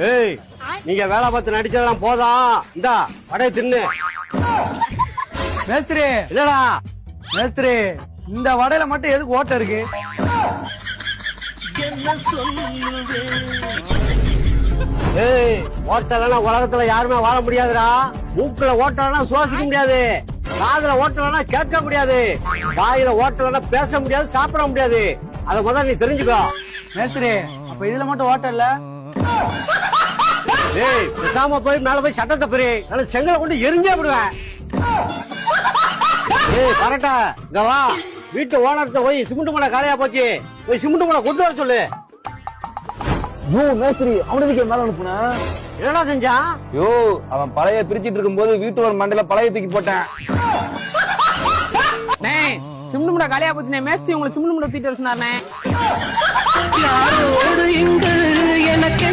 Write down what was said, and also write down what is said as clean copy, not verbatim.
ஏய், நீங்க வேலை பார்த்து நடிச்சதெல்லாம் போதும். இந்தா வடைய தின்னு. மேஸ்திரி இல்லடா, மேஸ்திரி, இந்த வடையில மட்டும் எதுக்கு ஓட்டை இருக்கு? ஏய், ஓட்டலன்னா உலகத்துல யாருமே வாழ முடியாதுடா. மூக்குல ஓட்டலன்னா சுவாசிக்க முடியாது, காதுல ஓட்டலன்னா கேட்க முடியாது, வாயில ஓட்டலன்னா பேச முடியாது, சாப்பிட முடியாது. அத முதல்ல நீ தெரிஞ்சுக்கோ. மேஸ்திரி, அப்ப இதுல மட்டும் ஓட்டை இல்ல? ஏய், பேசாம போய் மேல போய் சட்டத்தை பெரு, நான் செங்கலை கொண்டு எரிஞ்சே விடுவேன். ஏய் கரெக்டா, இங்க வா. வீட்டு ஓனர்கிட்ட போய் சிமெண்ட் மூளை காலையா போச்சு, போய் சிமெண்ட் மூளை கொண்டு வர சொல்லு. யோ மேஸ்திரி, அவனுக்கு மேல அனுப்புன. என்னடா செஞ்சான்? யோ, அவன் பழைய பிரிச்சிட்டு இருக்கும் போது வீட்டு ஒரு மண்டையில பழைய தூக்கி போட்டேன். சிம்னு முட காலியா போச்சுனே. மேஸ்திரி உங்களை சிம்னு முட தூக்கிட்டு வர சொன்னார்னே. யாரோடு இங்கு எனக்கு